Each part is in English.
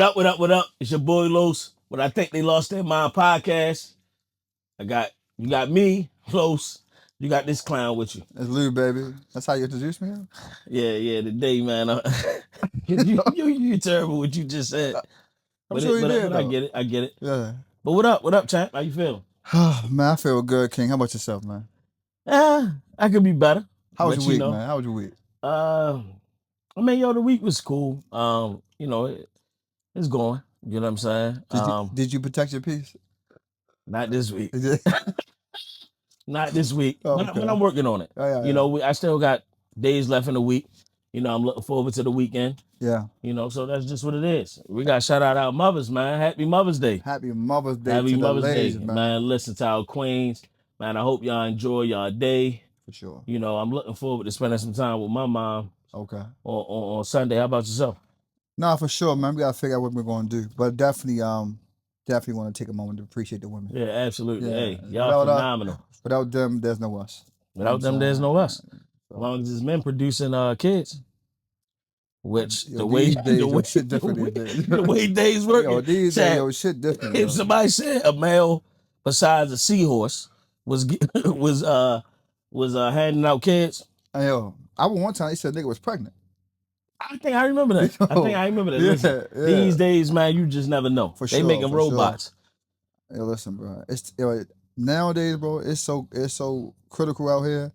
up, what up, what up? It's your boy Los. But I think they lost their mind podcast. You got me, Los. You got this clown with you. It's Lew, baby. That's how you introduce me? Yeah, today, man. You terrible what you just said. I'm sure you did, but I get it. Yeah. But what up, champ? How you feeling? Man, I feel good, King. How about yourself, man? I could be better. How was your week, man? How was your week? The week was cool. It's going. You know what I'm saying? Did you protect your peace? Not this week. Not this week. Oh, but okay. I'm working on it. Oh, yeah. I still got days left in the week. I'm looking forward to the weekend. Yeah. So that's just what it is. We got to shout out our mothers, man. Happy Mother's Day. Happy Mother's Day Happy to Mother's the ladies, Day, man. Listen to our queens. Man, I hope y'all enjoy y'all day. For sure. I'm looking forward to spending some time with my mom. Okay. On Sunday. How about yourself? No, for sure, man. We got to figure out what we're going to do. But definitely want to take a moment to appreciate the women. Yeah, absolutely. Yeah. Hey, y'all without phenomenal. Without them, there's no us. Without them, there's no us. As long as it's men producing kids. Which the way shit different these days. The way days work. These days, shit different. If somebody said a male besides a seahorse was handing out kids. I one time they said nigga was pregnant. I think I remember that. Listen, these days, man, you just never know. They making robots. Sure. Yo, listen, bro. It's nowadays, bro. It's so critical out here.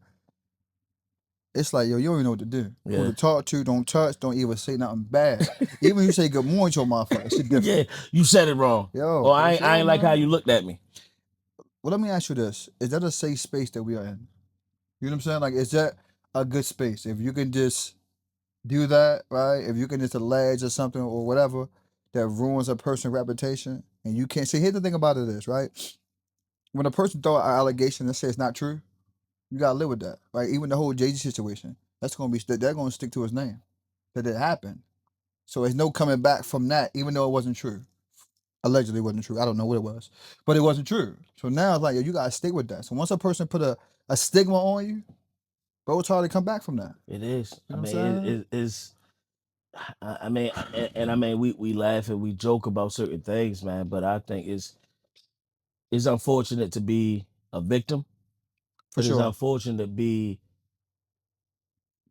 It's like, yo, you don't even know what to do. Yeah. Who to talk to, don't touch, don't even say nothing bad. Even you say good morning to a motherfucker, shit different. Yeah, you said it wrong. Yo, I ain't like how you looked at me. Well, let me ask you this: is that a safe space that we are in? You know what I'm saying? Like, is that a good space? If you can just do that, right? If you can just allege or something or whatever that ruins a person's reputation, and you can't say, here's the thing about it is, right? When a person throw an allegation and say it's not true, you gotta live with that, right? Even the whole Jay-Z situation, they're gonna stick to his name, that it happened. So there's no coming back from that, even though it wasn't true. Allegedly wasn't true. I don't know what it was, but it wasn't true. So now it's like, yo, you gotta stick with that. So once a person put a stigma on you, bro, it's hard to come back from that. It is. You know it is. We laugh and we joke about certain things, man. But I think it's unfortunate to be a victim. For sure. It's unfortunate to be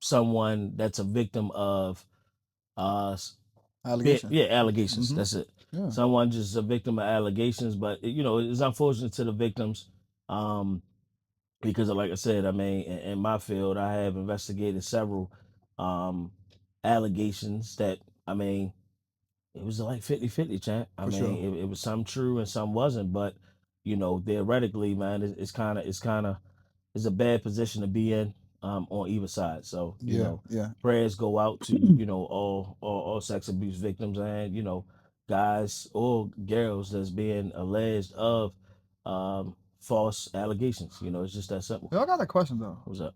someone that's a victim of allegations. Allegations. Mm-hmm. That's it. Yeah. Someone just a victim of allegations, but it's unfortunate to the victims. Because like I said, in my field, I have investigated several allegations that, it was like 50-50, champ. It was some true and some wasn't, but theoretically, man, it's a bad position to be in on either side. So prayers go out to all sex abuse victims and guys or girls that's being alleged of false allegations. It's just that simple. Yo, I got a question though. What's up?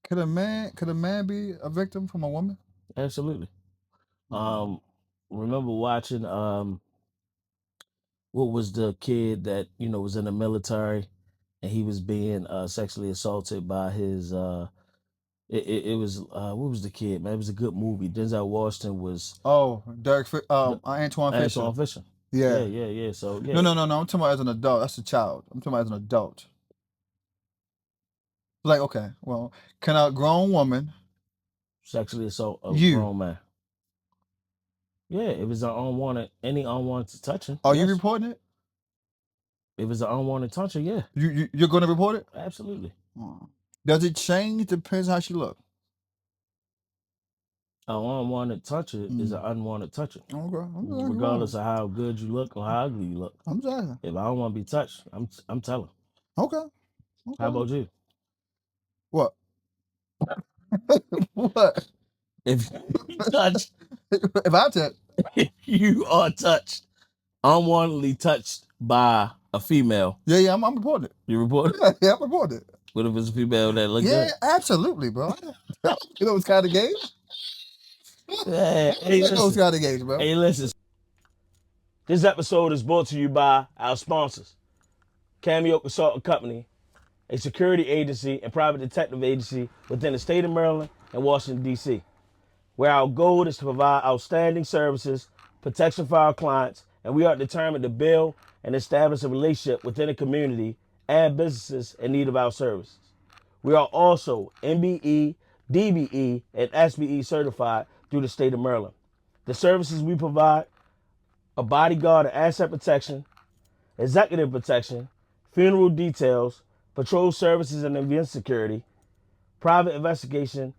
Could a man be a victim from a woman? Absolutely. Remember watching what was the kid that was in the military and he was being sexually assaulted by his it was what was the kid, man? It was a good movie. Denzel Washington was Antoine Fisher. Yeah. So yeah. No. I'm talking about as an adult. That's a child. I'm talking about as an adult. Like, okay, well, can a grown woman sexually assault a grown man? Yeah, it was any unwanted touching. Are you reporting it? It was an unwanted touching, yeah. You're going to report it? Absolutely. Does it change? Depends how she look. An unwanted toucher is an unwanted toucher. Okay. Regardless of how good you look or how ugly you look. I'm saying. If I don't want to be touched, I'm telling. Okay. How about you? What? What? If you touch, if I touch, you are touched, unwantedly touched by a female. Yeah, I'm reporting it. You report it? Yeah, I'm reporting it. What if it's a female that looks good? Yeah, absolutely, bro. You know what's kind of games? Yeah, hey, those kind of games, bro. Hey, listen. This episode is brought to you by our sponsors, Cameo Consulting Company, a security agency and private detective agency within the state of Maryland and Washington, D.C. where our goal is to provide outstanding services, protection for our clients, and we are determined to build and establish a relationship within the community and businesses in need of our services. We are also MBE, DBE, and SBE certified through the state of Maryland. The services we provide are bodyguard and asset protection, executive protection, funeral details, patrol services and event security, private investigation,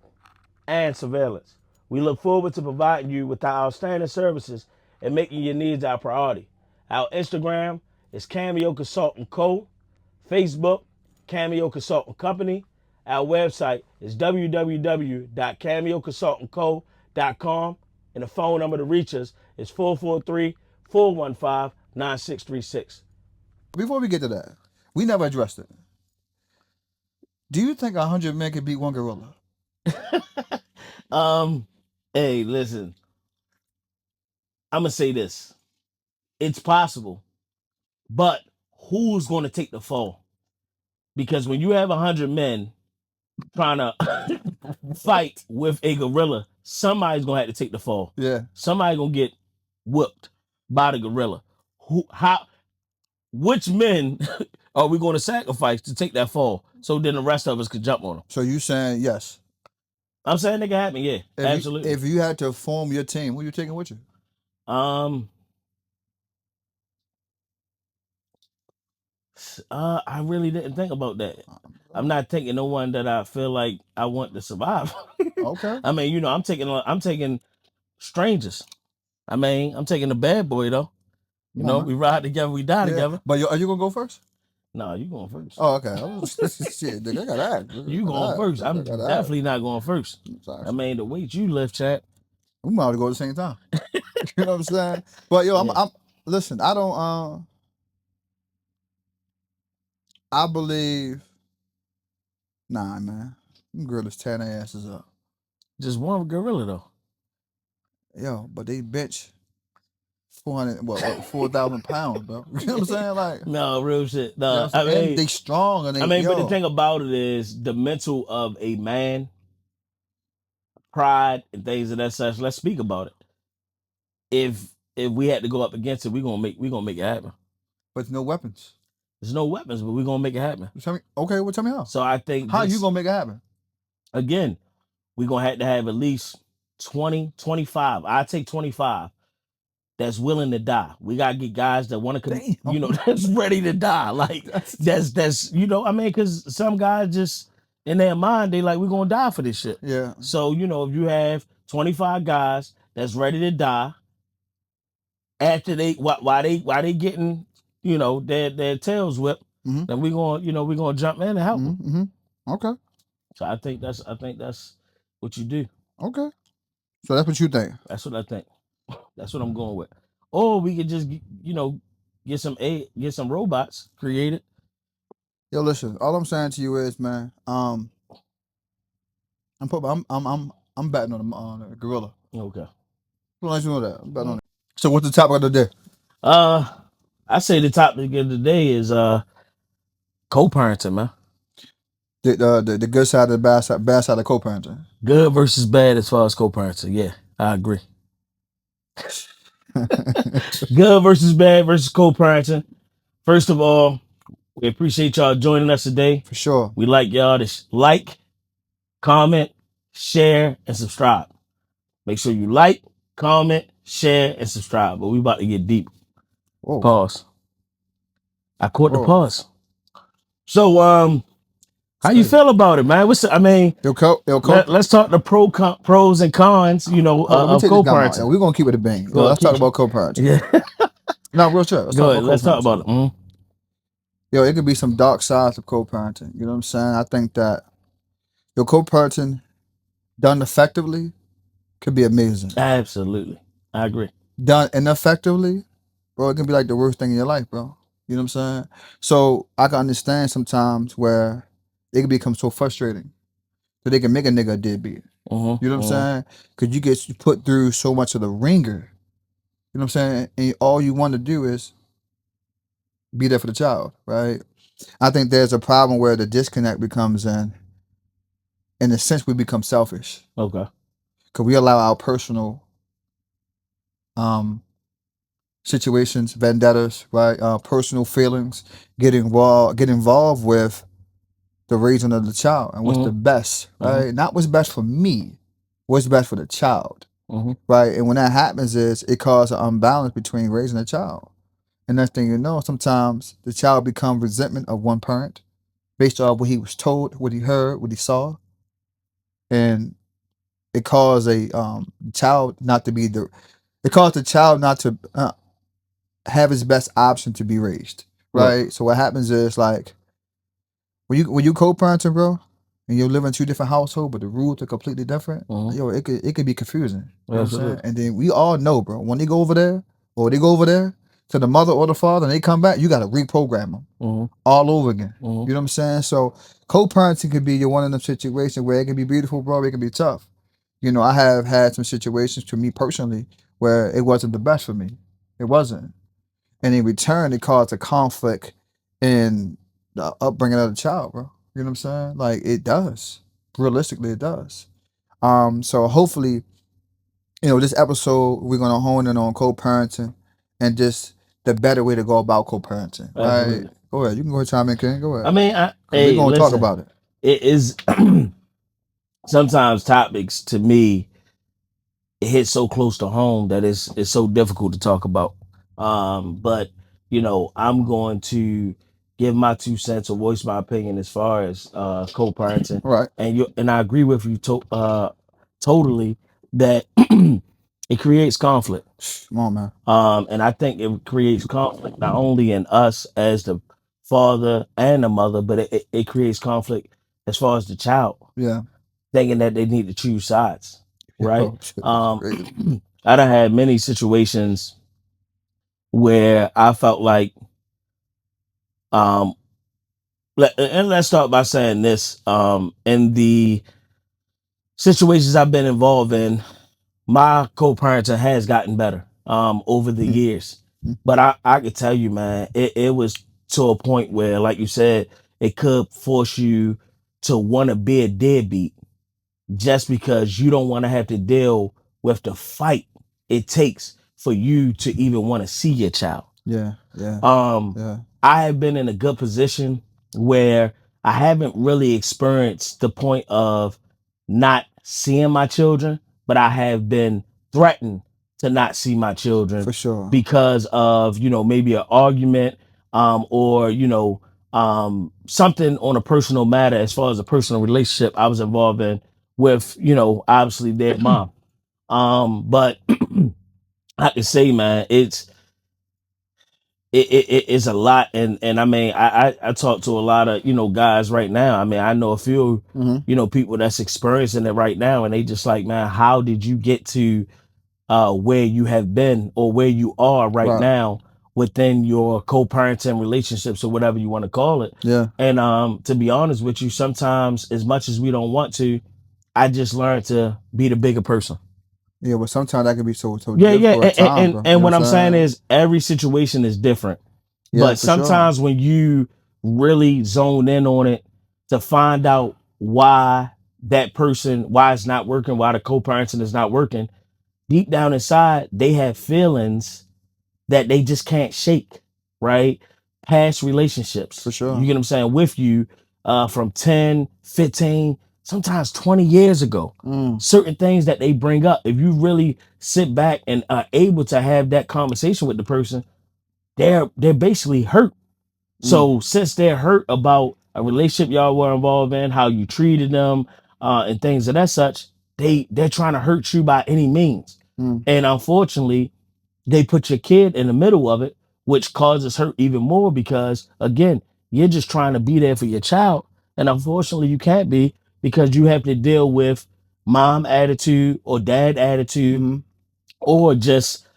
and surveillance. We look forward to providing you with our outstanding services and making your needs our priority. Our Instagram is Cameo Consultant Co. Facebook, Cameo Consultant Company. Our website is www.cameoconsultantco.com. And the phone number to reach us is 443-415-9636. Before we get to that, we never addressed it. Do you think 100 men can beat one gorilla? Hey, listen. I'm gonna say this. It's possible, but who's gonna take the fall? Because when you have 100 men trying to fight with a gorilla, somebody's gonna have to take the fall. Yeah. Somebody's gonna get whooped by the gorilla. Which men are we gonna sacrifice to take that fall so then the rest of us could jump on them? So you saying yes? I'm saying it can happen, yeah. Absolutely. If you had to form your team, who you taking with you? I really didn't think about that. I'm not taking no one that I feel like I want to survive. Okay. I mean, I'm taking strangers. I mean, I'm taking the bad boy though. You know, we ride together, we die together. But are you gonna go first? No, you going first. Oh, okay. Shit, nigga, I gotta ask. You going first. I'm definitely not going first. I mean, the weight you lift, chat. We might have to go at the same time. You know what I'm saying? But yo, I'm listen, I don't I believe nah, man. Them gorillas tearing their asses up. Just one gorilla though. Yo, but they bench 4,000 pounds, bro. You know what I'm saying? Like, no, real shit. No, you know I mean, they strong and they. But the thing about it is the mental of a man, pride and things of that such. Let's speak about it. If we had to go up against it, we gonna make it happen. But no weapons. There's no weapons, but we're gonna make it happen. Okay, well, tell me how. So I think how you gonna make it happen? Again, we're gonna have to have at least 20, 25. I take 25 that's willing to die. We gotta get guys that want to, that's ready to die. Like that's I mean, because some guys just in their mind they like we're gonna die for this shit. Yeah. So if you have 25 guys that's ready to die after why they getting their tails whipped, then we're gonna jump in and help them. Okay. So I think that's what you do. Okay. So that's what you think. That's what I think. That's what I'm going with. Or we could just get some robots created. Yo, listen. All I'm saying to you is, man, I'm betting on the gorilla. Okay. Well, let you know that. I'm betting on it. So what's the topic of the day? I say the topic of the day is co-parenting, man. The good side, the bad side of co-parenting. Good versus bad as far as co-parenting. Yeah, I agree. Good versus bad versus co-parenting. First of all, we appreciate y'all joining us today. For sure. We like y'all to like, comment, share, and subscribe. Make sure you like, comment, share, and subscribe. But we about to get deep. Whoa. Pause. I caught the pause. So, how you feel about it, man? Let's talk the pros and cons, of co-parenting. We're gonna keep it a bang. Let's talk about co-parenting. Yeah. No, real shit. Let's talk about it. Yo, it could be some dark sides of co-parenting. You know what I'm saying? I think that your co-parenting done effectively could be amazing. Absolutely. I agree. Done ineffectively, bro, it can be like the worst thing in your life, bro. You know what I'm saying? So I can understand sometimes where it can become so frustrating that they can make a nigga a deadbeat. You know what I'm saying? Because you get put through so much of the ringer. You know what I'm saying? And all you want to do is be there for the child, right? I think there's a problem where the disconnect becomes in a sense, we become selfish. Okay. because we allow our personal um situations, vendettas, right, personal feelings, get involved with the raising of the child and what's the Mm-hmm. best, Mm-hmm. right? Not what's best for me, what's best for the child, Mm-hmm. right? And when that happens, is it causes an unbalance between raising a child. And next thing you know, sometimes the child becomes resentment of one parent based off what he was told, what he heard, what he saw, and it caused a child not to be the. It caused the child not to have his best option to be raised, Right. right? So what happens is like when you co-parenting, bro, and you live in two different households, but the rules are completely different. Mm-hmm. Yo, it could be confusing. You know what I'm saying? Absolutely. And then we all know, bro, when they go over there or they go over there to the mother or the father, and they come back, you got to reprogram them Mm-hmm. all over again. Mm-hmm. You know what I'm saying? So co-parenting could be your one of them situations where it can be beautiful, bro. It can be tough. You know, I have had some situations to me personally where it wasn't the best for me. It wasn't. And in return, it caused a conflict in the upbringing of the child, bro. You know what I'm saying? Like it does. Realistically, it does. So hopefully, this episode we're gonna hone in on co-parenting and just the better way to go about co-parenting, right? Absolutely. Go ahead. You can go ahead, chime in, King. Go I ahead. mean, Cause we're hey, gonna talk listen, about it. it is sometimes topics to me it hits so close to home that it's so difficult to talk about. But I'm going to give my 2 cents or voice my opinion as far as co-parenting, Right. and I agree with you totally that it creates conflict. Come on, man. And I think it creates conflict not only in us as the father and the mother, but it creates conflict as far as the child Yeah. thinking that they need to choose sides, right? Yo, shit, that's Um, crazy. I done had many situations where I felt like, um, and let's start by saying this: in the situations I've been involved in, my co-parenting has gotten better over the Mm, years. mm, But I could tell you, man, it was to a point where, like you said, it could force you to want to be a deadbeat just because you don't want to have to deal with the fight it takes for you to even want to see your child. yeah. Yeah. Um, Yeah. I have been in a good position where I haven't really experienced the point of not seeing my children, but I have been threatened to not see my children For sure. because of, maybe an argument, or, something on a personal matter as far as a personal relationship I was involved in with, obviously their mom. But I can say, man, it's a lot, and I mean, I talk to a lot of guys right now. I mean, I know a few Mm-hmm. people that's experiencing it right now, and they just like, man, how did you get to where you have been or where you are right Right. now within your co-parenting relationships or whatever you want to call it? Yeah. And to be honest with you, sometimes as much as we don't want to, I just learned to be the bigger person. Yeah. But sometimes that can be so Yeah, yeah, difficult at times, bro. You and know what what I'm saying I'm saying? is every situation is different. Yeah, But for sure. sometimes when you really zone in on it to find out why it's not working, why the co-parenting is not working, deep down inside, they have feelings that they just can't shake, right? Past For relationships, you sure. get what I'm saying, with you from 10, 15, sometimes 20 years ago. Mm, Certain things that they bring up, if you really sit back and are able to have that conversation with the person, they're basically hurt. mm, So since they're hurt about a relationship y'all were involved in, how you treated them, and things of that such, they're trying to hurt you by any means. mm, And unfortunately, they put your kid in the middle of it, which causes hurt even more because again, you're just trying to be there for your child. And unfortunately, you can't be because you have to deal with mom attitude or dad attitude mm, or just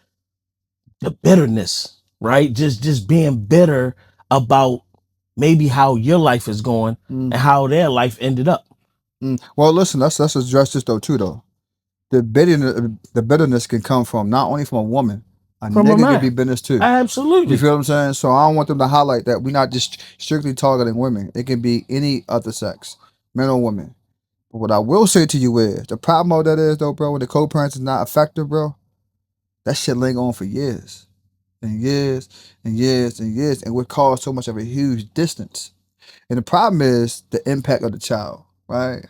the bitterness, right? Just being bitter about maybe how your life is going mm, and how their life ended up. mm. Well, listen, let's address this though too though. The bitterness can come from not only from a woman, a From a nigga can be man. bitterness too. You Absolutely. feel what I'm saying? So I don't want them to highlight that we're not just strictly targeting women. It can be any other sex, men or women. But what I will say to you is the problem of that is though, bro, when the co-parents is not effective, bro, that shit linger on for years and years and years and years, and would cause so much of a huge distance. And the problem is the impact of the child, right?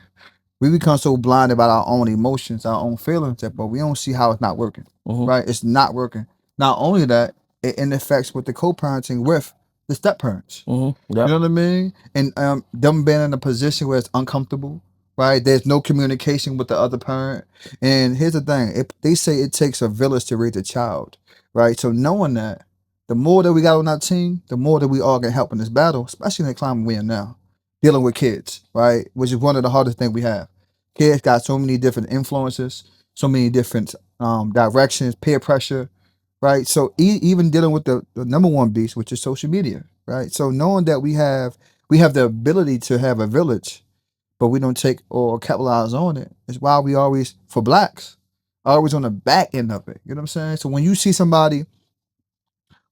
We become so blinded by our own emotions, our own feelings, that but we don't see how it's not working, right? It's not working. Not only that, it affects with the co-parenting with the step parents. Yep. You know what I mean? And them being in a position where it's uncomfortable, right? There's no communication with the other parent. And here's the thing: they say it takes a village to raise a child, right? So knowing that, the more that we got on our team, the more that we all can help in this battle, especially in the climate we're in now, dealing with kids, right? Which is one of the hardest things we have. Kids got so many different influences, so many different directions, peer pressure, right? So even dealing with the number one beast, which is social media, right? So knowing that we have the ability to have a village, but we don't take or capitalize on it, is why we always, for blacks, always on the back end of it. You know what I'm saying? So when you see somebody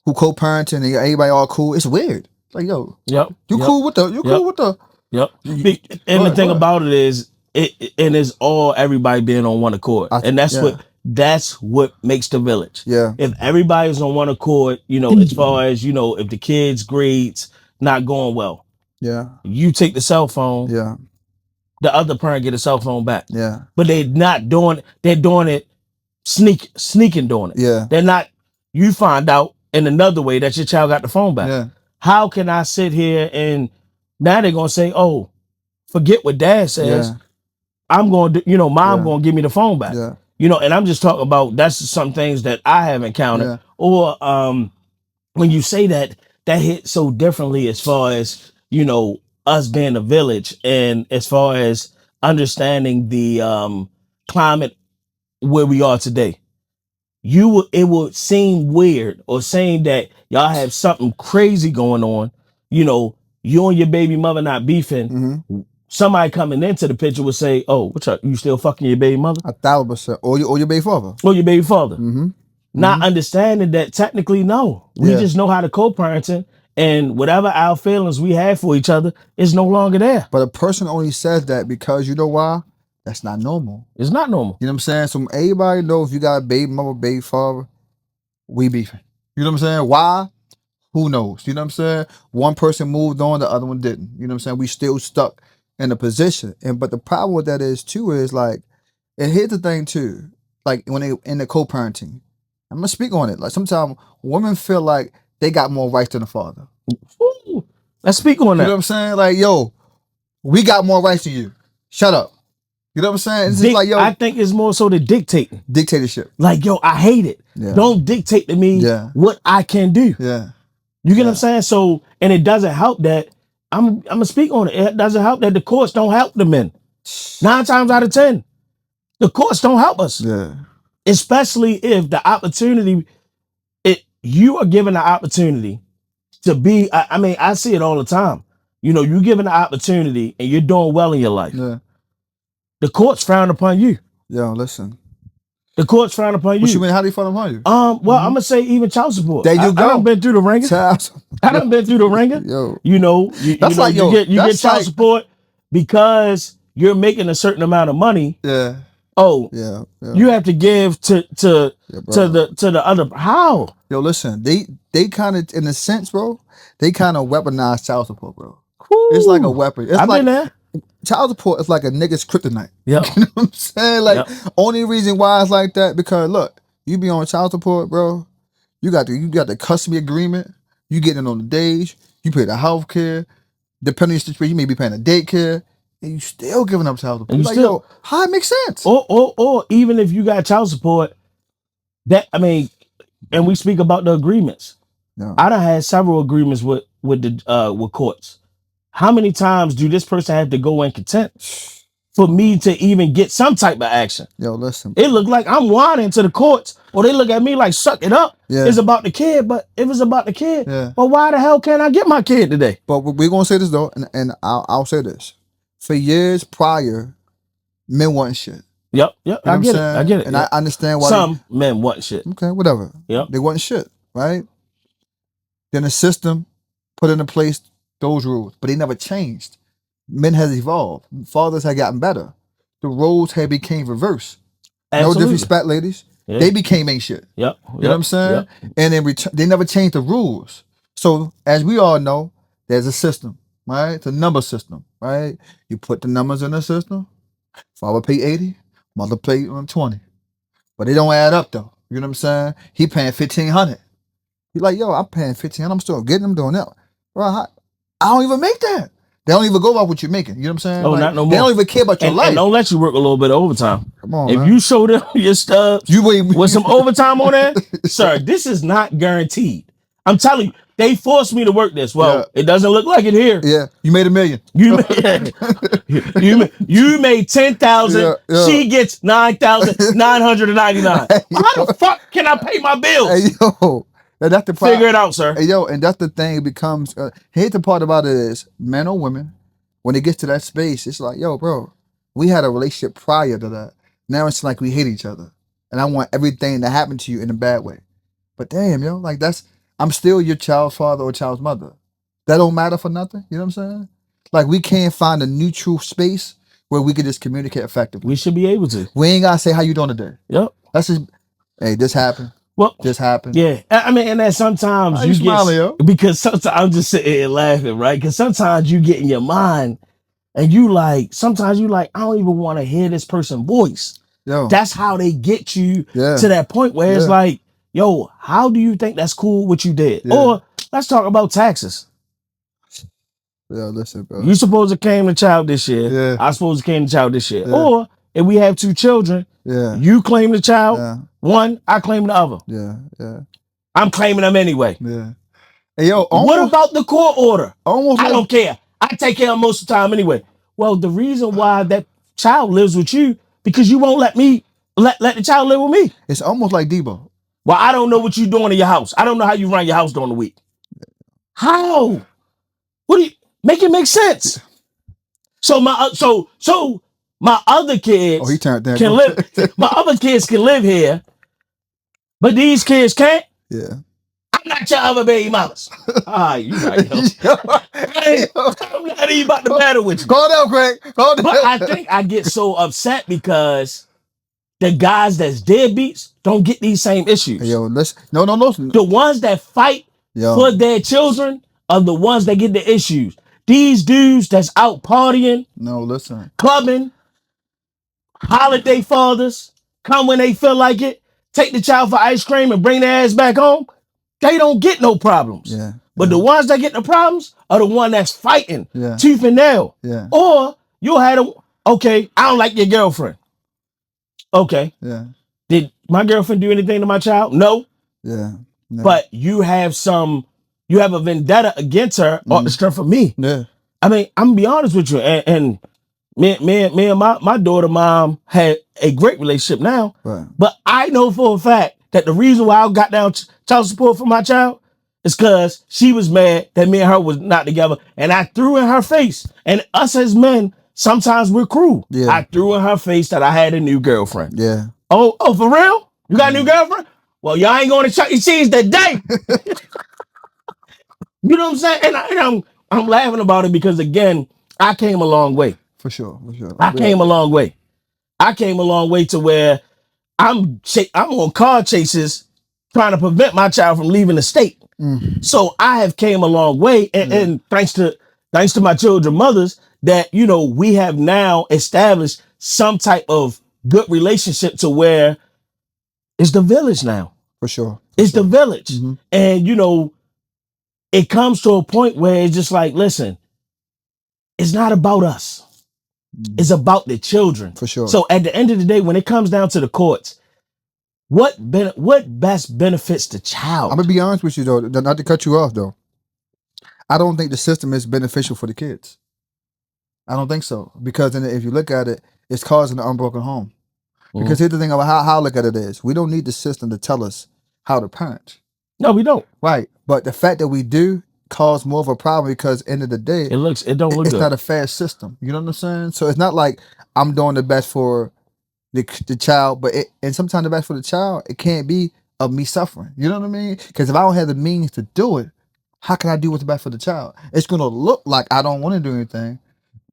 who co-parenting and everybody all cool, it's weird. Like, yo, Yep. cool with the Yep. And the thing about it is, and it's all everybody being on one accord, and that's what makes the village. Yeah. If everybody's on one accord, as far as if the kids' grades not going well, yeah, you take the cell phone, yeah, the other parent get a cell phone back. yeah, But they're not doing. They're doing it sneaking doing it. yeah. They're not. You find out in another way that your child got the phone back. Yeah. How can I sit here and now they're gonna say, "Oh, forget what dad says. Yeah. I'm going to, mom going to give me the phone back." Yeah. And I'm just talking about that's some things that I have encountered. Yeah. Or when you say that hits so differently as far as, us being a village and as far as understanding the climate where we are today. It would seem weird or saying that y'all have something crazy going on, you and your baby mother not beefing. Mm-hmm. Somebody coming into the picture would say, "Oh, what's up? You still fucking your baby mother?" 1,000%. Or your baby father. Or your baby father. Mm-hmm. Not understanding that technically, no. We just know how to co-parenting, and whatever our feelings we have for each other is no longer there. But a person only says that because you know why? That's not normal. It's not normal. You know what I'm saying? So everybody knows if you got a baby mama, baby father, we beefing. You know what I'm saying? Why? Who knows? You know what I'm saying? One person moved on, the other one didn't. You know what I'm saying? We still stuck in a position. But the problem with that is too is like, and here's the thing too, like when they in the co-parenting, I'm gonna speak on it. Like sometimes women feel like they got more rights than the father. Ooh, let's speak on that. You know what I'm saying? Like, yo, we got more rights than you. Shut up. You know what I'm saying? It's just like, yo, I think it's more so the dictating. Dictatorship. Like, yo, I hate it. Yeah. Don't dictate to me what I can do. Yeah. You get what I'm saying? So, and it doesn't help that I'm gonna speak on it. It doesn't help that the courts don't help the men. 9 times out of 10, the courts don't help us. Yeah. Especially if the opportunity, you are given the opportunity to be. I see it all the time. You're given the opportunity and you're doing well in your life. Yeah. The courts frown upon you. Yo, listen. The courts frown upon you. What you mean? How do you frown upon you? Well, I'm gonna say even child support. There you go. I done been through the ringer. I done been through the ringer. Yo, you get child support because you're making a certain amount of money. Yeah. Oh, yeah. You have to give to the other. How? Yo, listen. They kind of, in a sense, bro. They kind of weaponize child support, bro. Woo. It's like a weapon. It's I've like, been there. Child support is like a nigga's kryptonite. Yeah. You know what I'm saying? Like, only reason why it's like that because look, you be on child support, bro. You got the custody agreement. You getting on the days. You pay the health care. Depending on your situation, you may be paying the daycare, and you still giving up child support. Like, yo, how it makes sense? Or even if you got child support, and we speak about the agreements. Yeah. I done had several agreements with courts. How many times do this person have to go in contempt for me to even get some type of action? Yo, listen. It look like I'm whining to the courts, or they look at me like, suck it up. Yeah. It's about the kid, but if it's about the kid, but why the hell can't I get my kid today? But we're going to say this, though, and I'll say this. For years prior, men want shit. Yep, You know I get it. And I understand why. Some men want shit. Okay, whatever. Yep. They want shit, right? Then the system put into place those rules, but they never changed. Men has evolved. Fathers have gotten better. the roles had became reversed. No Absolutely. disrespect, ladies. Yeah. They became ain't shit. Yep. You know what Yep. I'm saying? Yep. And in return, they never changed the rules. So as we all know, there's a system, right? It's a number system, right? You put the numbers in the system. Father pay 80, mother pay 20. But they don't add up though. You know what I'm saying? He paying 1,500. He like, yo, I'm paying 1,500. I'm still getting them doing that. Bro, I don't even make that. They don't even go off what you're making. You know what I'm saying? Oh, Like not no they more. don't even care about your And life. don't let you work a little bit of overtime. Come on, If man. you show them your stubs You wait with some overtime on there, sir, this is not guaranteed. I'm telling you, they forced me to work this. Well, it doesn't look like it here. Yeah, you made $1 million. You made 10,000. Yeah. She gets 9,999. How the fuck can I pay my bills? Hey yo, that's the Figure it out, sir. Hey yo, and that's the thing. It becomes. Here's the part about it is, men or women, when it gets to that space, it's like, yo, bro, we had a relationship prior to that. Now it's like we hate each other, and I want everything to happen to you in a bad way. But damn, yo, like I'm still your child's father or child's mother. That don't matter for nothing. You know what I'm saying? Like we can't find a neutral space where we can just communicate effectively. We should be able to. We ain't gotta say how you doing today. Yep. That's just, hey, this happened. Well, this happened. Yeah, I mean, and then sometimes you smiling, get yo? because sometimes I'm just sitting here laughing, right? Because sometimes you get in your mind and sometimes you like, I don't even want to hear this person's voice. Yo. That's how they get you Yeah. to that point where it's like, yo, how do you think that's cool what you did? Yeah. Or let's talk about taxes. Yeah, listen, bro. You supposed to came to child this year. Yeah. I supposed to came to child this year. Yeah. Or if we have 2 children, you claim the child, one, I claim the other. Yeah. I'm claiming them anyway. Yeah. Hey, yo, what about the court order? Almost I don't care. I take care of most of the time anyway. Well, the reason why that child lives with you because you won't let me let the child live with me. It's almost like Debo. Well, I don't know what you're doing in your house. I don't know how you run your house during the week. How? What do you make it make sense? So my other kids he turned that can live. My other kids can live here, but these kids can't. Yeah. I'm not your other baby mamas. You right, yo. I'm not even about to battle with you. Call down, Craig. Call down. But I think I get so upset because the guys that's deadbeats don't get these same issues. Hey, yo, listen. No. The ones that fight for their children are the ones that get the issues. These dudes that's out partying, clubbing, holiday fathers, come when they feel like it, take the child for ice cream and bring their ass back home. They don't get no problems. But the ones that get the problems are the one that's fighting tooth and nail. Or you'll have okay, I don't like your girlfriend. Okay. Did my girlfriend do anything to my child? No. But you have a vendetta against her on the strength of me. I mean, I'm gonna be honest with you, and me and my daughter mom had a great relationship now. But I know for a fact that the reason why I got down child support for my child is because she was mad that me and her was not together, and I threw in her face. And us as men, sometimes we're cruel. I threw in her face that I had a new girlfriend. Oh, for real? You got a new girlfriend? Well, y'all ain't going to Chuck E. Cheese today. You know what I'm saying? And I'm laughing about it because again, I came a long way. For sure. I came a long way. I came a long way to where I'm on car chases trying to prevent my child from leaving the state. So I have came a long way, and thanks to my children mothers that we have now established some type of good relationship to where it's the village now. For sure. It's the village, and it comes to a point where it's just like, listen, it's not about us. It's about the children. For sure. So at the end of the day, when it comes down to the courts, what best benefits the child? I'm gonna be honest with you though, not to cut you off though. I don't think the system is beneficial for the kids. I don't think so, because if you look at it, it's causing an unbroken home. Because here's the thing about how I look at it is, we don't need the system to tell us how to parent. No, we don't. Right, but the fact that we do cause more of a problem because end of the day, it don't look it's good. not a fair system. You know what I'm saying? So it's not like I'm doing the best for the child, but and sometimes the best for the child, it can't be of me suffering. You know what I mean? Because if I don't have the means to do it, how can I do what's best for the child? It's gonna look like I don't want to do anything,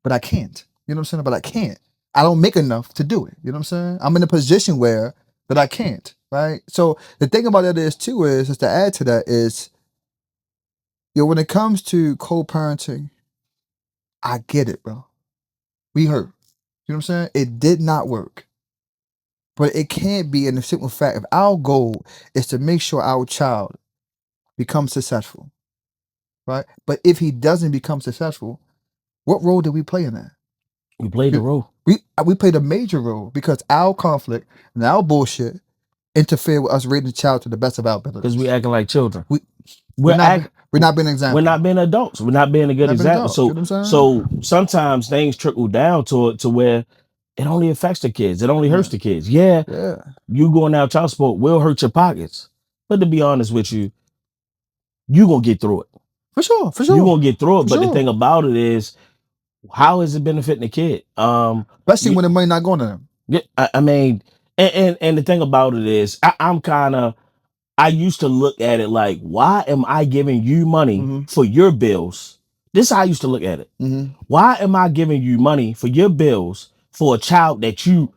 but I can't. You know what I'm saying? But I can't. I don't make enough to do it. You know what I'm saying? I'm in a position where that I can't, right? So the thing about that is too is just to add to that is, when it comes to co-parenting, I get it, bro. We hurt. You know what I'm saying? It did not work. But it can't be, in the simple fact, if our goal is to make sure our child becomes successful, right? But if he doesn't become successful, what role do we play in that? We played the role We played a major role because our conflict and our bullshit interfere with us raising the child to the best of our because we abilities. acting like children. We We're act. we're not being an example. We're not being adults. We're not being a good Not being example. adults. You So know what I'm saying? so sometimes things trickle down to where it only affects the kids. It only hurts Yeah. the kids. Yeah, Yeah. you going out child support will hurt your pockets. But to be honest with you, you gonna get through it. For sure. For You sure. gonna get through it. For But the sure. thing about it is, how is it benefiting the kid? Especially You, when the money not going to them. yeah, I mean, and the thing about it is, I'm kind of. I used to look at it like, why am I giving you money Mm-hmm. for your bills? This is how I used to look at it. Mm-hmm. Why am I giving you money for your bills for a child that you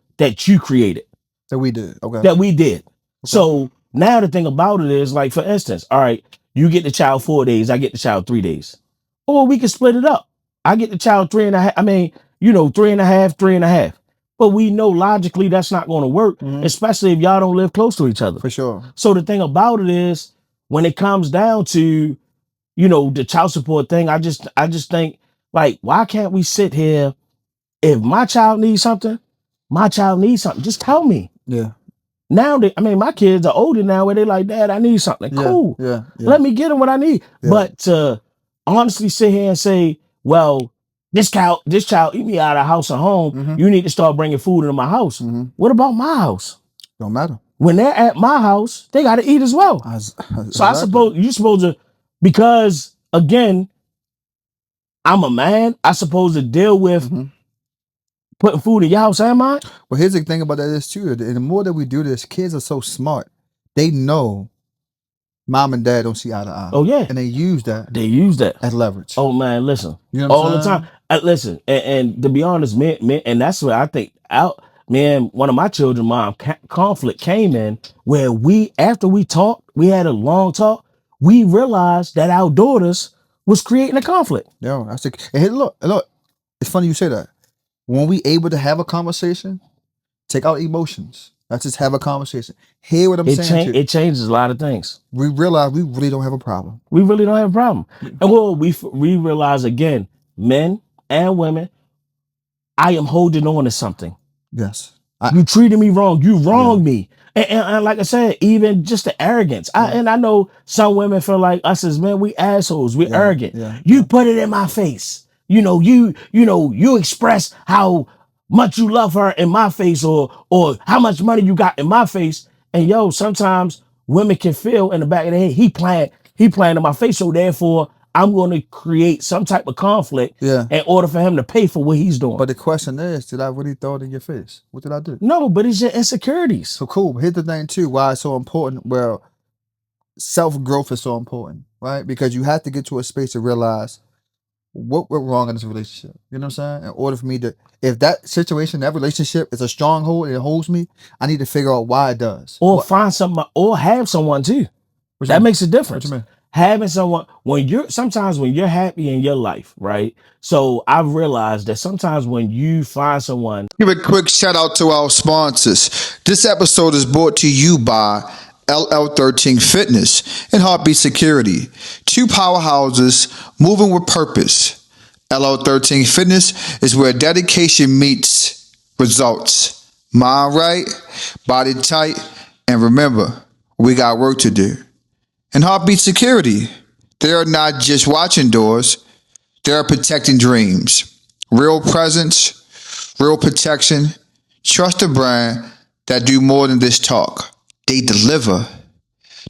created, That we did. Okay. that we did? Okay. So now the thing about it is, like, for instance, all right, you get the child 4 days, I get the child 3 days. Or we can split it up. I get the child 3.5. I mean, 3.5, 3.5. But we know logically that's not going to work, Mm-hmm. especially if y'all don't live close to each other. For sure. So the thing about it is, when it comes down to, the child support thing, I just think, like, why can't we sit here? If my child needs something, just tell me. Yeah. Now my kids are older now where they like, Dad, I need something. Yeah. Cool. Yeah. Yeah. Let me get them what I need. Yeah. But to honestly sit here and say, well, this child eat me out of house and home. Mm-hmm. You need to start bringing food into my house. Mm-hmm. What about my house? Don't matter. When they're at my house, they got to eat as well. So I suppose you're supposed to, because again, I'm a man. I supposed to deal with Mm-hmm. putting food in your house, am I? Well, here's the thing about that is too. And the more that we do this, kids are so smart. They know mom and dad don't see eye to eye. Oh yeah, and they use that. They use that as leverage. Oh man, listen, you know what all I'm the saying? time. Listen, and to be honest, man, and that's where I think out. Man, one of my children, mom, conflict came in where after we talked, we had a long talk. We realized that our daughters was creating a conflict. Yo, that's the. And hey, look. It's funny you say that. When we able to have a conversation, take out emotions. Let's just have a conversation. Hear what I'm saying to you. It changes a lot of things. We realize we really don't have a problem. We really don't have a problem. And well, we realize again, men and women, I am holding on to something. Yes. You treated me wrong. You wronged me. And like I said, even just the arrogance. And I know some women feel like us as men, we assholes, we arrogant. You put it in my face. You express how much you love her in my face, or how much money you got in my face. And sometimes women can feel in the back of their head, he playing in my face. So therefore, I'm going to create some type of conflict in order for him to pay for what he's doing. But the question is, did I really throw it in your face? What did I do? No, but it's your insecurities. So cool. Here's the thing too, why it's so important. Well, self-growth is so important, right? Because you have to get to a space to realize what went wrong in this relationship. You know what I'm saying? In order for me to, if that situation, that relationship is a stronghold and it holds me, I need to figure out why it does. Or find someone, or have someone too. That makes a difference. What you mean? Having someone, sometimes when you're happy in your life, right? So I've realized that sometimes when you find someone. Give a quick shout out to our sponsors. This episode is brought to you by LL13 Fitness and Heartbeat Security. Two powerhouses moving with purpose. LL13 Fitness is where dedication meets results. Mind right, body tight, and remember, we got work to do. And Heartbeat Security, they are not just watching doors, they are protecting dreams. Real presence, real protection. Trust a brand that do more than this talk. They deliver.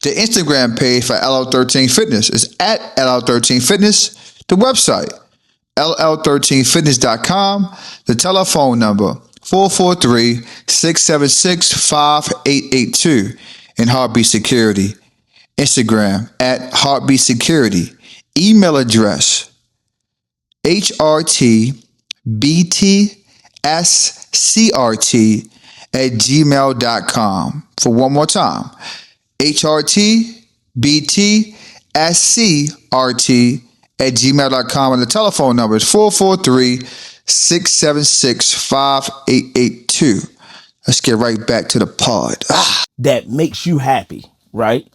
The Instagram page for LL13 Fitness is at LL13 Fitness. The website, LL13fitness.com. The telephone number, 443-676-5882. And Heartbeat Security. Instagram at Heartbeat Security. Email address, HRTBT at gmail.com. For one more time, HRTBTSCRT at gmail.com. And the telephone number is 443-676-5882. Let's get right back to the pod. That makes you happy, right?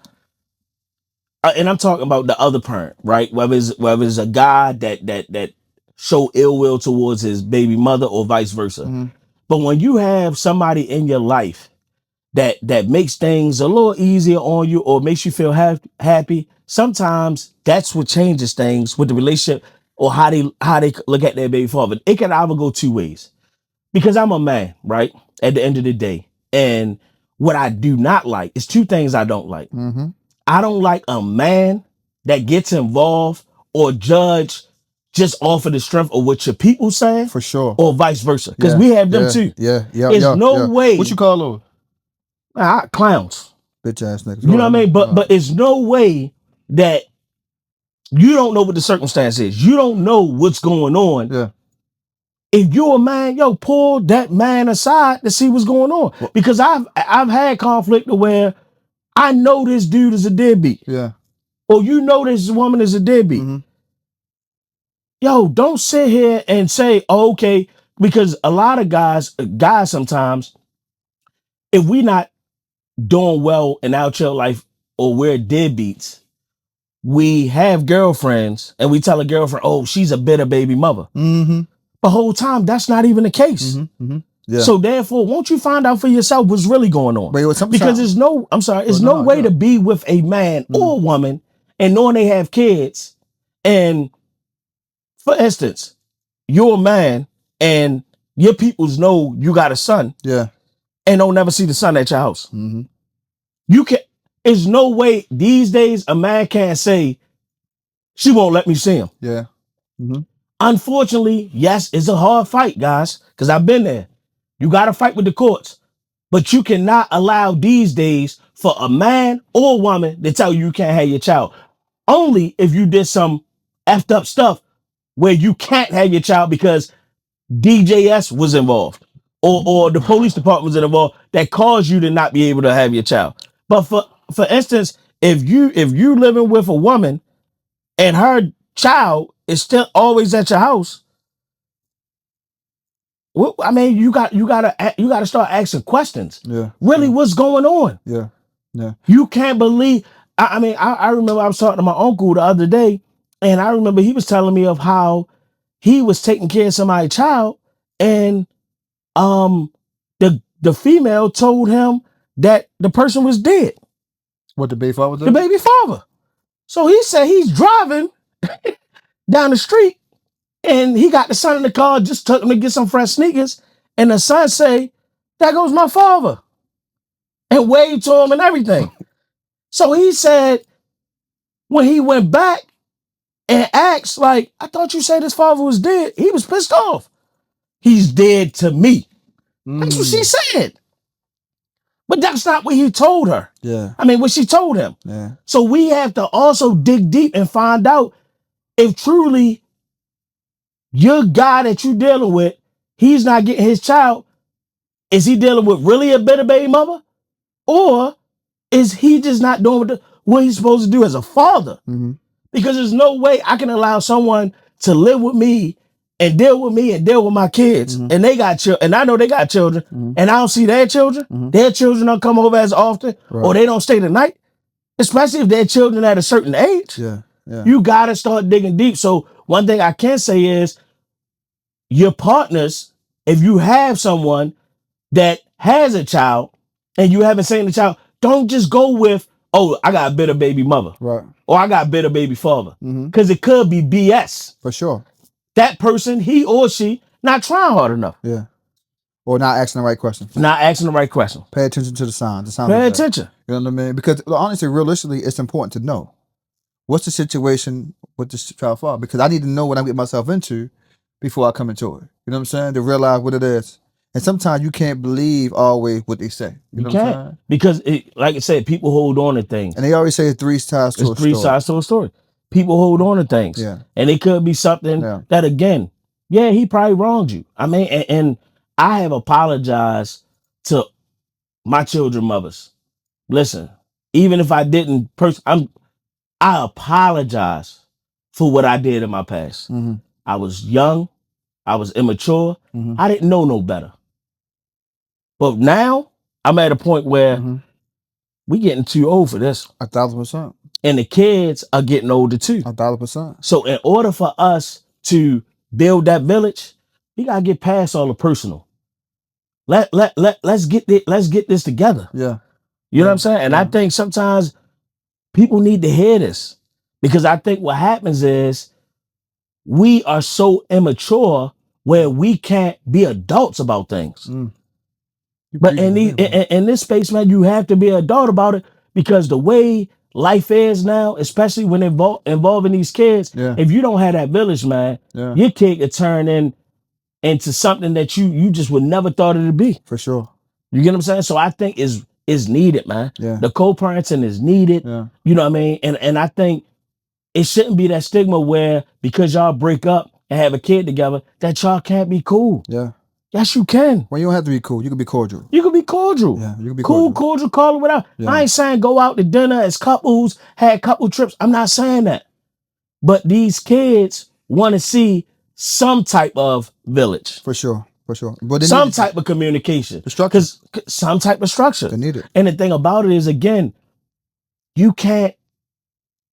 And I'm talking about the other parent, right? Whether it's a guy that show ill will towards his baby mother or vice versa. Mm-hmm. But when you have somebody in your life that makes things a little easier on you or makes you feel happy, sometimes that's what changes things with the relationship or how they look at their baby father. It can either go two ways. Because I'm a man, right? At the end of the day. And what I do not like is two things I don't like. Mm-hmm. I don't like a man that gets involved or judge just off of the strength of what your people say. For sure. Or vice versa. Because we have them too. Yeah. There's no way. What you call those? Clowns. Bitch ass niggas. You know what I mean? But it's no way that you don't know what the circumstance is. You don't know what's going on. Yeah. If you're a man, pull that man aside to see what's going on. Because I've had conflict where I know this dude is a deadbeat. Yeah. Or you know this woman is a deadbeat. Mm-hmm. Don't sit here and say, oh, okay, because a lot of guys sometimes, if we not doing well in our chill life or we're deadbeats, we have girlfriends and we tell a girlfriend, oh, she's a bitter baby mother. Mm-hmm. The whole time, that's not even the case. Mm-hmm. Mm-hmm. Yeah. So therefore, won't you find out for yourself what's really going on? Because there's no way to be with a man or a woman and knowing they have kids. And for instance, you're a man and your peoples know you got a son. Yeah. And don't never see the son at your house. Mm-hmm. There's no way these days a man can't say, she won't let me see him. Yeah. Mm-hmm. Unfortunately, yes, it's a hard fight, guys, because I've been there. You got to fight with the courts. But you cannot allow these days for a man or a woman to tell you can't have your child. Only if you did some effed up stuff where you can't have your child because DJS was involved or the police department was involved that caused you to not be able to have your child. But for instance, if you living with a woman and her child is still always at your house, well, I mean, you gotta start asking questions. Yeah. Really, what's going on? Yeah. Yeah. You can't believe. I remember I was talking to my uncle the other day, and I remember he was telling me of how he was taking care of somebody's child, and the female told him that the person was dead. What, the baby father did? The baby father. So he said he's driving down the street and he got the son in the car, just took him to get some fresh sneakers. And the son say, there goes my father. And waved to him and everything. So he said, when he went back and asked, like, I thought you said his father was dead. He was pissed off. He's dead to me. That's what she said. But that's not what he told her. Yeah. I mean, what she told him. Yeah. So we have to also dig deep and find out if truly your guy that you're dealing with, he's not getting his child. Is he dealing with really a bitter baby mother? Or is he just not doing what he's supposed to do as a father? Mm-hmm. Because there's no way I can allow someone to live with me and deal with my kids. Mm-hmm. And they got children, and I know they got children, and I don't see their children. Mm-hmm. Their children don't come over as often, or they don't stay the night, especially if they're children at a certain age. Yeah. Yeah. You got to start digging deep. So one thing I can say is your partners, if you have someone that has a child and you haven't seen the child, don't just go with, oh, I got a bitter baby mother. Right. Or I got a bitter baby father. Because it could be BS. For sure. That person, he or she, not trying hard enough. Yeah. Or not asking the right question. Not asking the right question. Pay attention to the signs. Pay attention. You know what I mean? Because honestly, realistically, it's important to know. What's the situation with this child father? Because I need to know what I'm getting myself into before I come into it. You know what I'm saying? To realize what it is. And sometimes you can't believe always what they say. You know can't. What I'm saying? Because, like I said, people hold on to things. And they always say three sides to a story. Three sides to a story. People hold on to things. Yeah. And it could be something that, again, yeah, he probably wronged you. I mean, and I have apologized to my children mothers. Listen, even if I didn't, I apologize for what I did in my past. Mm-hmm. I was young, I was immature, Mm-hmm. I didn't know no better. But now I'm at a point where Mm-hmm. we getting too old for this, 1,000%. and the kids are getting older too. 1,000%. So in order for us to build that village, we gotta get past all the personal. Let's get this together. Yeah. You know what I'm saying? And I think sometimes people need to hear this, because I think what happens is we are so immature where we can't be adults about things. But in this space, man, you have to be an adult about it, because the way life is now, especially when involving these kids, if you don't have that village, man, your kid could turn into something that you just would never thought it would be. For sure. You get what I'm saying? So I think is needed, man. Yeah. The co-parenting is needed. Yeah. You know what I mean? And I think it shouldn't be that stigma where because y'all break up and have a kid together that y'all can't be cool. Yeah. Yes, you can. Well, you don't have to be cool. You can be cordial. You can be cordial. Yeah, you can be cool, cordial, call it whatever. Yeah. I ain't saying go out to dinner as couples, had couple trips. I'm not saying that. But these kids want to see some type of village. For sure. For sure. But some type of communication. The structure. Some type of structure. They need it. And the thing about it is, again, you can't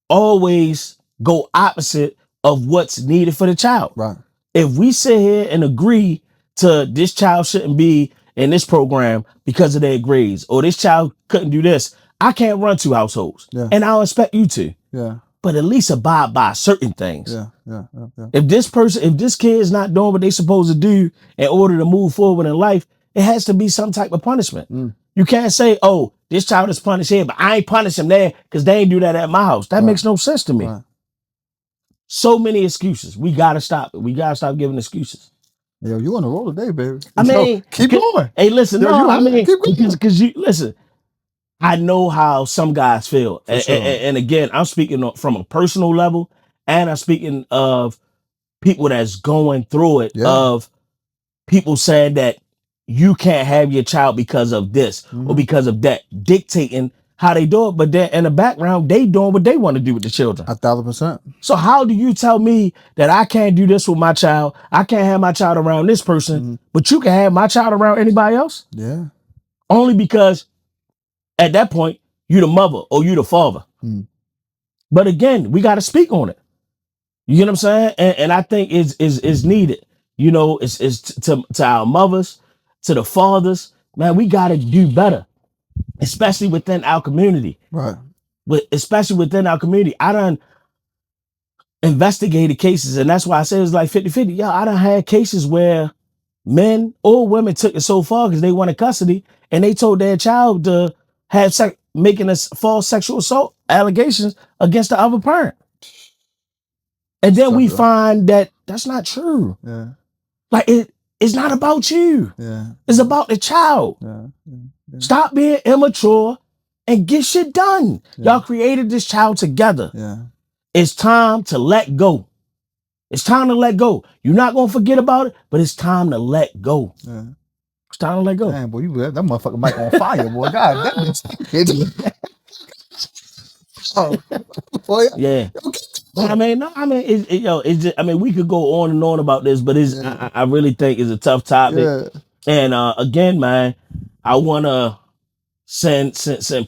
always go opposite of what's needed for the child. Right. If we sit here and agree to this child shouldn't be in this program because of their grades, or this child couldn't do this, I can't run two households. Yeah. And I don't expect you to. Yeah. But at least abide by certain things. Yeah. If this kid is not doing what they're supposed to do in order to move forward in life, it has to be some type of punishment. You can't say, oh, this child is punished here, but I ain't punish him there because they ain't do that at my house. That makes no sense to me. Right. So many excuses. We got to stop it. We got to stop giving excuses. Yo, you on the roll today, baby. I mean, keep going. Hey, listen, because you listen, I know how some guys feel. And again, I'm speaking from a personal level, and I'm speaking of people that's going through it, of people saying that you can't have your child because of this or because of that, dictating how they do it. But then in the background, they doing what they want to do with the children. 1,000%. So how do you tell me that I can't do this with my child? I can't have my child around this person, but you can have my child around anybody else? Yeah. Only because at that point, you the mother or you the father. But again, we got to speak on it. You get what I'm saying? And I think is needed. You know, it's to our mothers, to the fathers, man, we got to do better, especially within our community. Right. Especially within our community. I done investigated cases, and that's why I say it's like 50-50. Yo, I done had cases where men or women took it so far because they wanted custody, and they told their child to have making a false sexual assault allegations against the other parent. And then we find that that's not true. Yeah. Like it's not about you. Yeah. It's about the child. Yeah. Stop being immature and get shit done. Y'all created this child together. Yeah. It's time to let go. It's time to let go. You're not gonna forget about it, but it's time to let go. Yeah. It's time to let go. Damn, boy, you that motherfucker mic on fire, boy. God, that boy. Yeah. I mean, it's just, I mean, we could go on and on about this, but I really think it's a tough topic. Yeah. And again, man, I want to send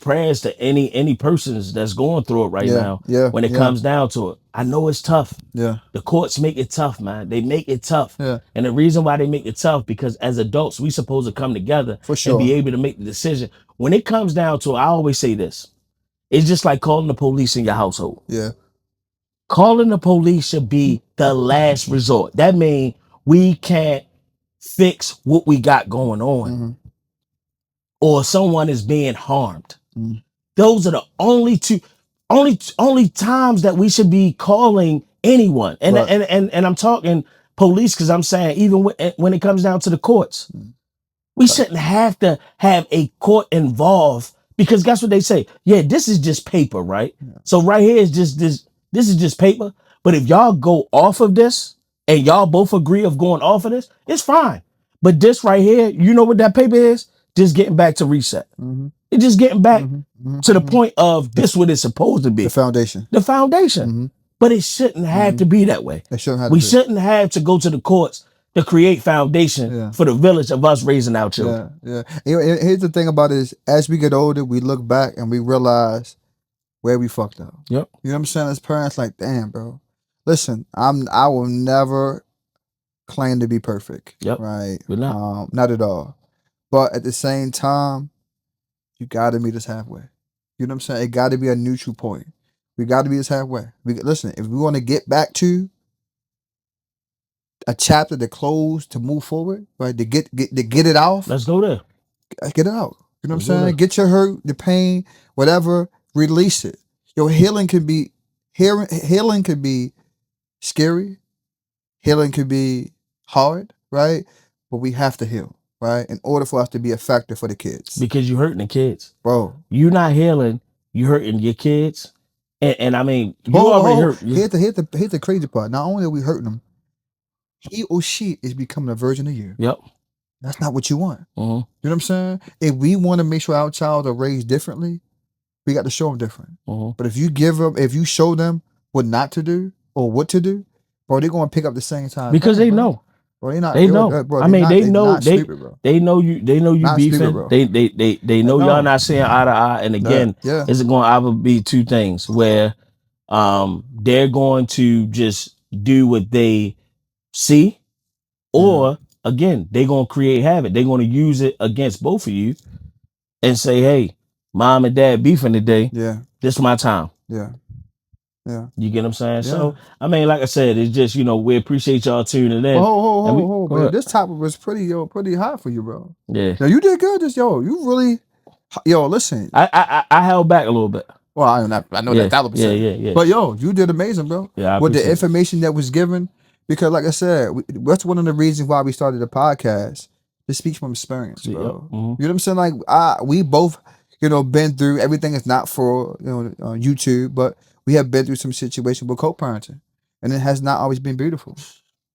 prayers to any persons that's going through it right now. Yeah. When it comes down to it, I know it's tough. Yeah. The courts make it tough, man. They make it tough. Yeah. And the reason why they make it tough, because as adults, we supposed to come together and be able to make the decision. When it comes down to it, I always say this. It's just like calling the police in your household. Yeah. Calling the police should be the last resort. That means we can't fix what we got going on, or someone is being harmed. Those are the only times that we should be calling anyone. And and I'm talking police because I'm saying even when it comes down to the courts, we shouldn't have to have a court involved, because guess what they say? Yeah, this is just paper, right? Yeah. So right here is just this. This is just paper. But if y'all go off of this and y'all both agree of going off of this, it's fine. But this right here, you know what that paper is? Just getting back to reset. Mm-hmm. It's just getting back Mm-hmm. to the Mm-hmm. point of this what it's supposed to be. The foundation. The foundation. Mm-hmm. But it shouldn't have to be that way. It shouldn't have We to be. shouldn't have to go to the courts to create foundation for the village of us raising our children. Yeah. Here's the thing about it is, as we get older, we look back and we realize where we fucked up. Yep. You know what I'm saying? As parents, like, damn, bro. Listen, I will never claim to be perfect. Yep. Right. We're not. Not at all. But at the same time, you gotta meet us halfway. You know what I'm saying? It gotta be a neutral point. We gotta meet us halfway. Listen, if we want to get back to a chapter to close, to move forward, right? To get it off. Let's go there. Get it out. You know what I'm saying? Get your hurt, the pain, whatever, release it. Your healing can be scary. Healing could be hard, right? But we have to heal, right? In order for us to be a factor for the kids. Because you're hurting the kids. Bro. You're not healing, you're hurting your kids. And I mean, you already hurt. Here's the crazy part. Not only are we hurting them, he or she is becoming a version of you. Yep. That's not what you want. Mm-hmm. You know what I'm saying? If we want to make sure our child are raised differently, we got to show them different. Mm-hmm. But if you show them what not to do or what to do, bro, they're going to pick up the same time. Because they know. Bro, they know. Bro, I mean, they know. Stupid, bro. They know you. They know you not beefing. Stupid, they know y'all not seeing eye to eye. And again, it's going to either be two things where they're going to just do what they see, or again, they're going to create havoc. They're going to use it against both of you and say, "Hey, mom and dad beefing today. Yeah, this is my time." Yeah. You get what I'm saying? Yeah. So, I mean, like I said, it's just, we appreciate y'all tuning in. Bro. This topic was pretty hot for you, bro. Yeah. Now, you did good. You really, listen. I held back a little bit. Well, I know that 1,000%. Yeah. But you did amazing, bro. Yeah, with the information that was given, because like I said, that's one of the reasons why we started the podcast, to speak from experience, bro. Yep. Mm-hmm. You know what I'm saying? Like, we both, been through everything. Is not for YouTube, but we have been through some situation with co-parenting, and it has not always been beautiful.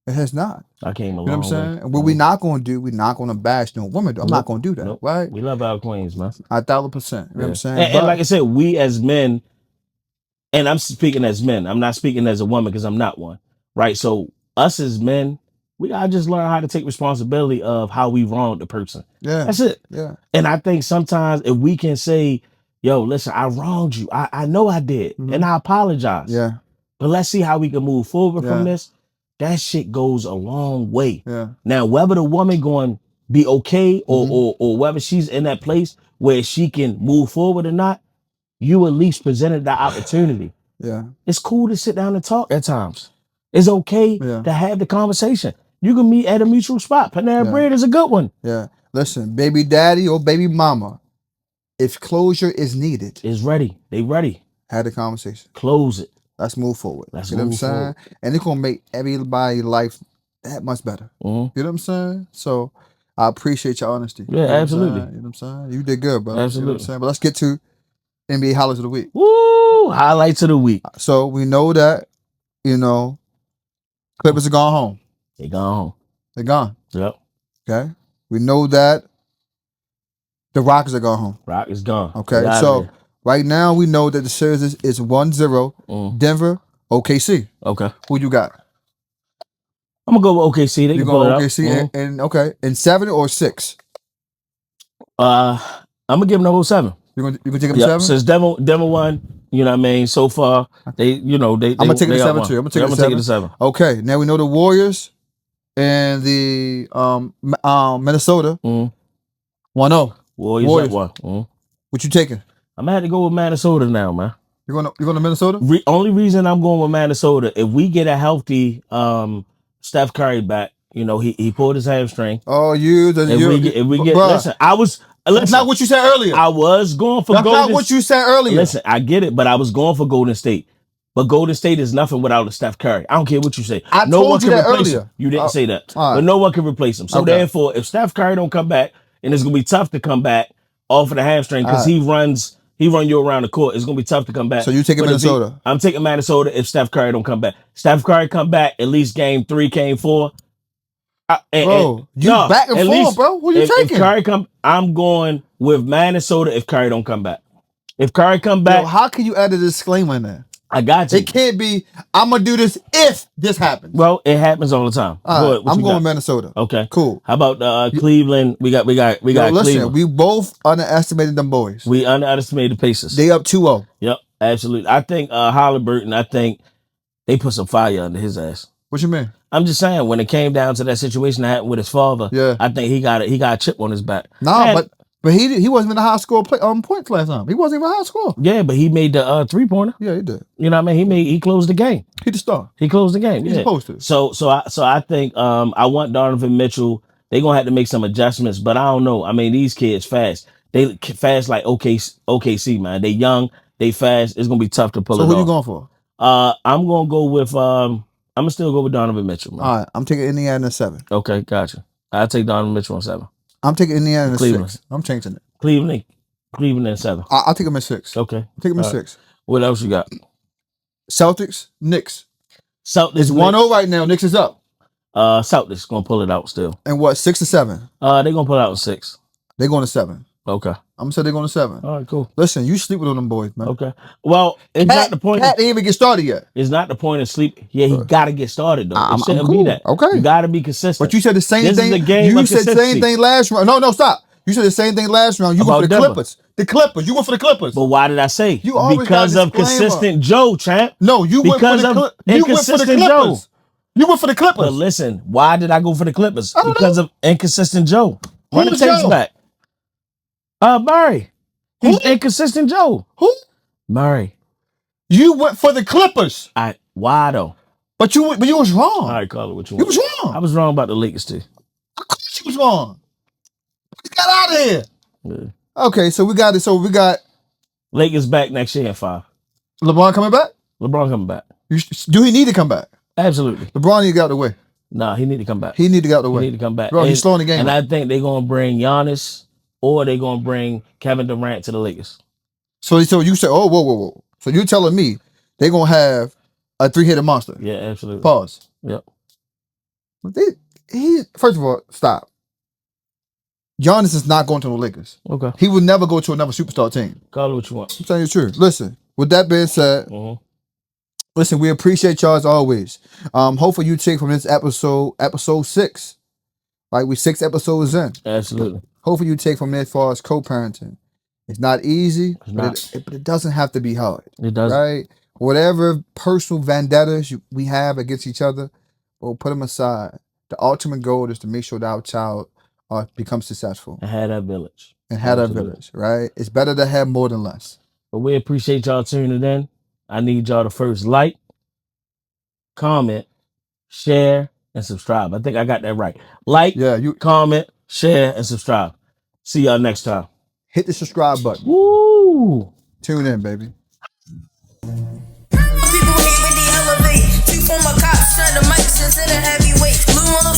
It has not. I came along. You know what I'm saying? And what we're not going to do, we're not going to bash no woman. I'm not going to do that, right? We love our queens, man. 1,000%. You know what I'm saying? And like I said, we as men, and I'm speaking as men. I'm not speaking as a woman because I'm not one, right? So us as men, we gotta just learn how to take responsibility of how we wronged the person. Yeah, that's it. Yeah. And I think sometimes if we can say, "Yo, listen, I wronged you. I know I did, and I apologize. Yeah. But let's see how we can move forward from this." That shit goes a long way. Yeah. Now, whether the woman going to be okay or whether she's in that place where she can move forward or not, you at least presented the opportunity. Yeah. It's cool to sit down and talk at times. It's okay to have the conversation. You can meet at a mutual spot. Panera Bread is a good one. Yeah. Listen, baby daddy or baby mama, if closure is needed, it's ready. They ready. Have the conversation. Close it. Let's move forward. You know what I'm saying? And it's gonna make everybody's life that much better. You know what I'm saying? So I appreciate your honesty. Yeah, absolutely. You know what I'm saying? You did good, bro. Absolutely. You know what I'm saying? But let's get to NBA highlights of the week. Woo! Highlights of the week. So we know that, Clippers are gone home. They gone home. They're gone. Yep. Okay. We know that the Rockets are gone home. Rock is gone. Okay. So right now we know that the series is 1-0. Denver, OKC. Okay. Who you got? I'm gonna go with OKC. They can pull it up. OKC and okay. And 7 or 6? I'm gonna give them the whole 7. You gonna take them 7? Since Denver won, you know what I mean. So far, they. I'm gonna take it to 7 too. I'm gonna take it to 7. Okay. Now we know the Warriors and the Minnesota 1-0. Warriors at 1. What you taking? I'm gonna have to go with Minnesota now, man. You're going to Minnesota? Only reason I'm going with Minnesota, if we get a healthy Steph Curry back, he pulled his hamstring. Oh, if we get listen, that's not what you said earlier. I was going for Golden. That's not what you said earlier. Listen, I get it, but I was going for Golden State. But Golden State is nothing without a Steph Curry. I don't care what you say. No one can replace him. You didn't say that. Right. But no one can replace him. So therefore, if Steph Curry don't come back, and it's gonna be tough to come back off of the hamstring because he run you around the court. It's gonna be tough to come back. So you taking Minnesota? I'm taking Minnesota if Steph Curry don't come back. Steph Curry come back at least game 3, game 4. Bro, you no, back and at forth, least bro. Who you if taking? Curry come, I'm going with Minnesota. If Curry don't come back, if Curry come Yo, back, how can you add a disclaimer in there? I got you. It can't be, I'm going to do this if this happens. Well, it happens all the time. All right, What I'm you going got? with Minnesota. Okay, cool. How about Cleveland? We got Listen, Cleveland. we both underestimated them boys. We underestimated the Pacers. They up 2-0. Yep, absolutely. I think Halliburton, I think they put some fire under his ass. What you mean? I'm just saying, when it came down to that situation that happened with his father, Yeah. I think he got a chip on his back. Nah, And- but he wasn't even a high score points last time. He wasn't even a high score. Yeah, but he made the 3-pointer. Yeah, he did. You know what I mean? He closed the game. He the star. He closed the game. He's Yeah. supposed to. So I think I want Donovan Mitchell. They're gonna have to make some adjustments, but I don't know. I mean, these kids fast. They fast like OKC, man. They young, they fast. It's gonna be tough to pull it off. So who you going for? I'm gonna go with I'm gonna still go with Donovan Mitchell, man. All right, I'm taking Indiana in 7. Okay, gotcha. I'll take Donovan Mitchell on 7. I'm taking Indiana in Cleveland. 6. I'm changing it. Cleveland in 7. I'll take him in 6. Okay. I'll take him in All right. 6. What else you got? Celtics, Knicks. Celtics. It's 1-0 right now. Knicks is up. Celtics gonna pull it out still. And what, 6 or 7? They're gonna pull it out in 6. They're going to 7. Okay. I'm going to say they're going to 7. All right, cool. Listen, you sleep with them boys, man. Okay. Well, it's not the point. Cat didn't even get started yet. It's not the point of sleep. Yeah, he got to get started though. I'm It shouldn't cool. be that. Okay. You got to be consistent. But you said the same This thing. is a game You of said the same consistency. thing last round. No, stop. You said the same thing last round. You About went for the Denver. Clippers. The Clippers. You went for the Clippers. But why did I say? You always Because got a of disclaimer. consistent Joe, champ. No, you went for Because the of Clippers. You went for the inconsistent Joe. Clippers. You went for the Clippers. But listen, why did I go for the Clippers? I don't Because of inconsistent Joe. Run the Who's tapes Joe? back. Murray. He's Who? inconsistent Joe. Who? Murray. You went for the Clippers. Why though? But you was wrong. All right, call it what you You want. was wrong. I was wrong about the Lakers too. Of course you was wrong. We got out of here. Yeah. Okay, so we got it. So we got Lakers back next year in 5. LeBron coming back. LeBron coming back. Do he need to come back? Absolutely. LeBron need to get out of the way. Nah, he need to come back. He need to get out of the He way. need to come back. Bro, he's slowing the game And up. I think they're gonna bring Giannis or they're gonna bring Kevin Durant to the Lakers. So you say, oh, whoa. So you're telling me they're gonna have a 3-hitter monster? Yeah, absolutely. Pause. Yep. First of all, stop. Giannis is not going to the Lakers. Okay. He would never go to another superstar team. Call it what you want. I'm telling you the truth. Listen, with that being said, listen, we appreciate y'all as always. Hopefully you take from this episode 6. Like we 6 episodes in. Absolutely. Hopefully you take from it as far as co-parenting. It's not easy, but it doesn't have to be hard. It doesn't. Right? Whatever personal vendettas we have against each other, we'll put them aside. The ultimate goal is to make sure that our child becomes successful. And have that village. And have that Absolutely. village, right? It's better to have more than less. But we appreciate y'all tuning in. I need y'all to first like, comment, share, and subscribe. I think I got that right. Like, comment, share, and subscribe. See y'all next time. Hit the subscribe button. Woo! Tune in, baby. People hate when they elevate. Two former cops, turn the mics into the heavyweight. Lew Los